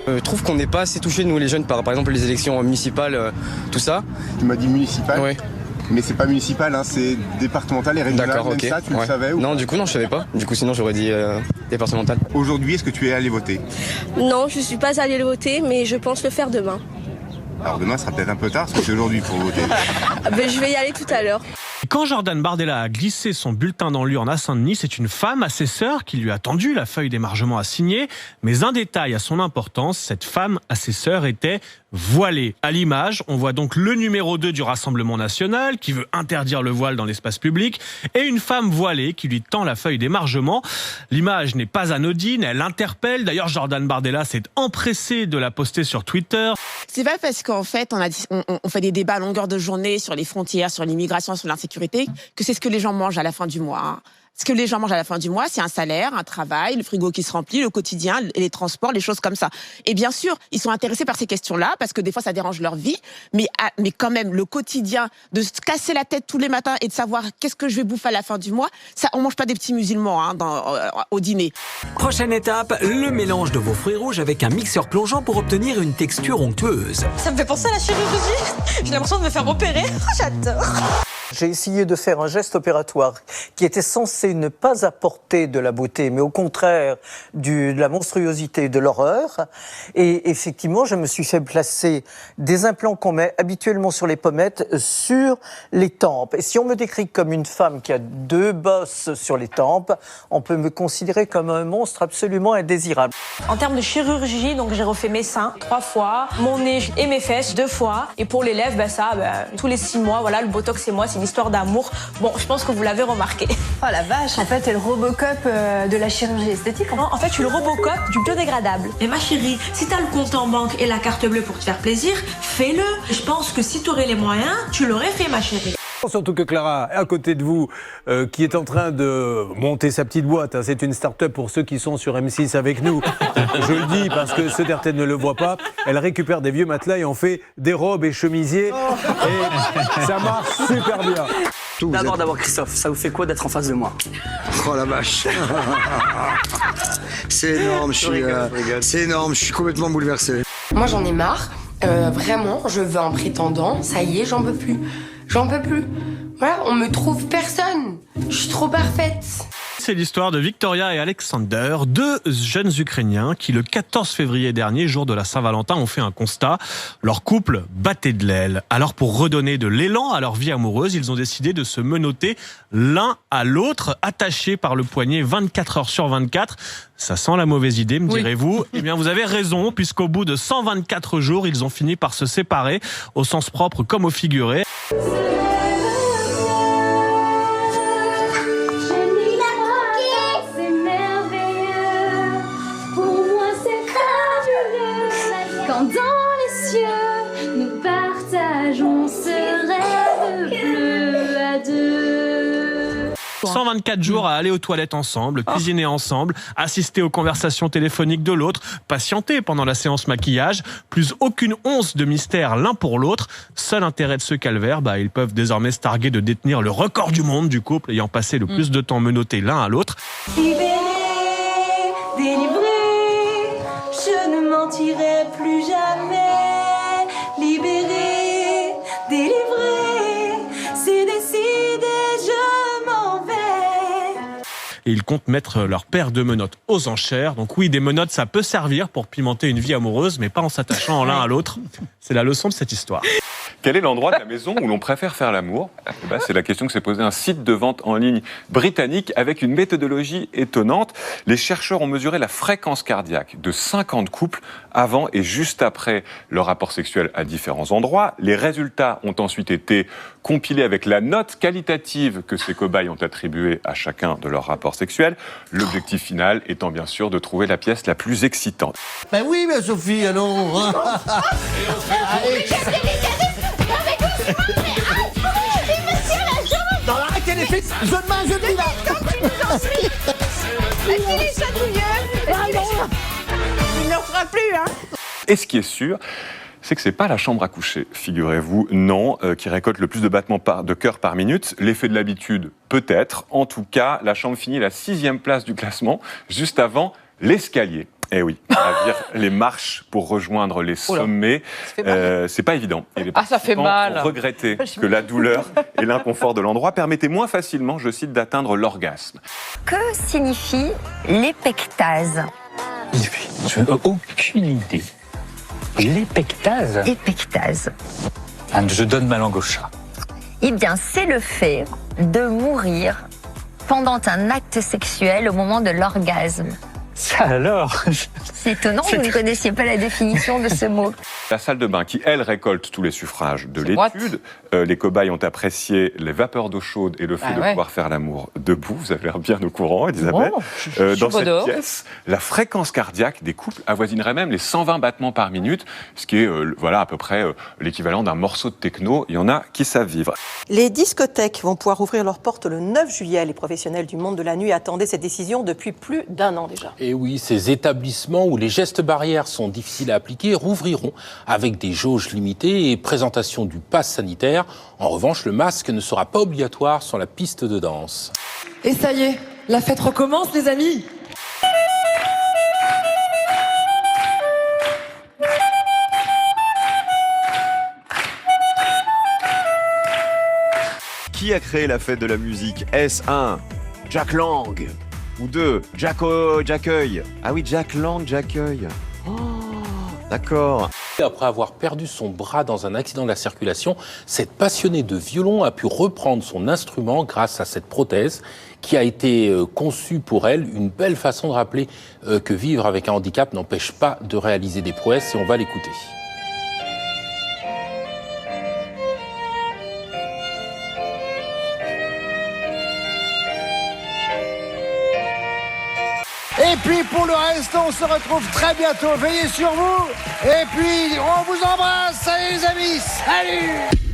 Je trouve qu'on n'est pas assez touchés, nous les jeunes, par exemple les élections municipales, tout ça. Tu m'as dit municipal? Oui. Mais c'est pas municipal, hein, c'est départemental et régional. D'accord, ok. Ça, tu le savais ou Non, pas? du coup, non, je savais pas. Du coup, sinon, j'aurais dit départemental. Aujourd'hui, est-ce que tu es allé voter? Non, je suis pas allée le voter, mais je pense le faire demain. Alors demain, ce sera peut-être un peu tard, parce que c'est aujourd'hui pour voter. Ben, je vais y aller tout à l'heure. Quand Jordan Bardella a glissé son bulletin dans l'urne à Saint-Denis, c'est une femme, assesseur, qui lui a tendu la feuille d'émargement à signer. Mais un détail a son importance, cette femme, assesseur, était voilée. À l'image, on voit donc le numéro 2 du Rassemblement national, qui veut interdire le voile dans l'espace public, et une femme voilée qui lui tend la feuille d'émargement. L'image n'est pas anodine, elle interpelle. D'ailleurs, Jordan Bardella s'est empressé de la poster sur Twitter. C'est pas parce qu'en fait, on fait des débats à longueur de journée sur les frontières, sur l'immigration, sur l'insécurité, que c'est ce que les gens mangent à la fin du mois. Hein. Ce que les gens mangent à la fin du mois, c'est un salaire, un travail, le frigo qui se remplit, le quotidien, les transports, les choses comme ça. Et bien sûr, ils sont intéressés par ces questions-là, parce que des fois, ça dérange leur vie. Mais quand même, le quotidien, de se casser la tête tous les matins et de savoir qu'est-ce que je vais bouffer à la fin du mois, ça, on mange pas des petits musulmans hein, au dîner. Prochaine étape, le mélange de vos fruits rouges avec un mixeur plongeant pour obtenir une texture onctueuse. Ça me fait penser à la chirurgie. J'ai l'impression de me faire opérer. J'adore. J'ai essayé de faire un geste opératoire qui était censé ne pas apporter de la beauté, mais au contraire de la monstruosité, de l'horreur. Et effectivement, je me suis fait placer des implants qu'on met habituellement sur les pommettes sur les tempes. Et si on me décrit comme une femme qui a 2 bosses sur les tempes, on peut me considérer comme un monstre absolument indésirable. En termes de chirurgie, donc j'ai refait mes seins 3 fois, mon nez et mes fesses 2 fois. Et pour les lèvres, tous les 6 mois, voilà, le botox et moi, c'est une histoire d'amour. Bon, je pense que vous l'avez remarqué. Oh la vache, en fait, t'es le Robocop de la chirurgie esthétique. Non, en fait, je suis le Robocop du biodégradable. Mais ma chérie, si t'as le compte en banque et la carte bleue pour te faire plaisir, fais-le. Je pense que si t'aurais les moyens, tu l'aurais fait, ma chérie. Surtout que Clara est à côté de vous, qui est en train de monter sa petite boîte. Hein. C'est une start-up pour ceux qui sont sur M6 avec nous. Je le dis parce que ceux d'RTL ne le voient pas. Elle récupère des vieux matelas et en fait des robes et chemisiers. Et ça marche super bien. D'abord, Christophe, ça vous fait quoi d'être en face de moi? Oh la vache. C'est énorme, c'est énorme, je suis complètement bouleversé. Moi j'en ai marre, vraiment, je veux un prétendant, ça y est, j'en peux plus. J'en peux plus. Voilà, on me trouve personne. Je suis trop parfaite. C'est l'histoire de Victoria et Alexander, 2 jeunes Ukrainiens qui, le 14 février dernier, jour de la Saint-Valentin, ont fait un constat. Leur couple battait de l'aile. Alors, pour redonner de l'élan à leur vie amoureuse, ils ont décidé de se menotter l'un à l'autre, attachés par le poignet 24 heures sur 24. Ça sent la mauvaise idée, me direz-vous. Eh bien, vous avez raison, puisqu'au bout de 124 jours, ils ont fini par se séparer, au sens propre comme au figuré. Quand dans les cieux, nous partageons ce rêve bleu à 2. 124 jours à aller aux toilettes ensemble, cuisiner ensemble, assister aux conversations téléphoniques de l'autre, patienter pendant la séance maquillage, plus aucune once de mystère l'un pour l'autre. Seul intérêt de ce calvaire, ils peuvent désormais se targuer de détenir le record du monde du couple ayant passé le plus de temps menottés l'un à l'autre. Libéré, délivré, je ne mentirai plus jamais. Libéré, délivré, c'est décidé, je m'en vais. Et ils comptent mettre leur paire de menottes aux enchères. Donc oui, des menottes, ça peut servir pour pimenter une vie amoureuse, mais pas en s'attachant l'un à l'autre. C'est la leçon de cette histoire. Quel est l'endroit de la maison où l'on préfère faire l'amour? C'est la question que s'est posée un site de vente en ligne britannique avec une méthodologie étonnante. Les chercheurs ont mesuré la fréquence cardiaque de 50 couples avant et juste après leur rapport sexuel à différents endroits. Les résultats ont ensuite été compilés avec la note qualitative que ces cobayes ont attribuée à chacun de leurs rapports sexuels. L'objectif final étant bien sûr de trouver la pièce la plus excitante. Ben oui, mais Sophie, alors. Dans l'arrêt les fixes, je dis là. Est-ce qu'il est chatouilleux? Il ne fera plus, hein. Et ce qui est sûr, c'est que c'est pas la chambre à coucher, figurez-vous, non, qui récolte le plus de battements de cœur par minute. L'effet de l'habitude, peut-être. En tout cas, la chambre finit la 6e place du classement, juste avant l'escalier. Eh oui, gravir les marches pour rejoindre les sommets, c'est pas évident. Et les ça fait mal. ont regretté que la douleur et l'inconfort de l'endroit permettaient moins facilement, je cite, d'atteindre l'orgasme. Que signifie l'épectase? Je n'ai aucune idée. L'épectase? Épectase. Je donne ma langue au chat. Eh bien, c'est le fait de mourir pendant un acte sexuel au moment de l'orgasme. Ça alors? C'est étonnant, vous ne connaissiez pas la définition de ce mot. La salle de bain, qui, elle, récolte tous les suffrages de l'étude. Les cobayes ont apprécié les vapeurs d'eau chaude et le fait de pouvoir faire l'amour debout. Vous avez l'air bien au courant, Elisabeth. Dans cette pièce, la fréquence cardiaque des couples avoisinerait même les 120 battements par minute, ce qui est à peu près l'équivalent d'un morceau de techno. Il y en a qui savent vivre. Les discothèques vont pouvoir ouvrir leurs portes le 9 juillet. Les professionnels du monde de la nuit attendaient cette décision depuis plus d'1 an déjà. Et oui, ces établissements où les gestes barrières sont difficiles à appliquer rouvriront avec des jauges limitées et présentation du pass sanitaire. En revanche, le masque ne sera pas obligatoire sur la piste de danse. Et ça y est, la fête recommence, les amis! Qui a créé la fête de la musique? Est-ce 1. Jack Lang? Ou 2. Jacqueuil? Ah oui, Jack Lang, Jacqueuil. Oh, d'accord. Après avoir perdu son bras dans un accident de la circulation, cette passionnée de violon a pu reprendre son instrument grâce à cette prothèse qui a été conçue pour elle. Une belle façon de rappeler que vivre avec un handicap n'empêche pas de réaliser des prouesses, et on va l'écouter. Et puis pour le reste, on se retrouve très bientôt. Veillez sur vous. Et puis on vous embrasse. Salut les amis. Salut.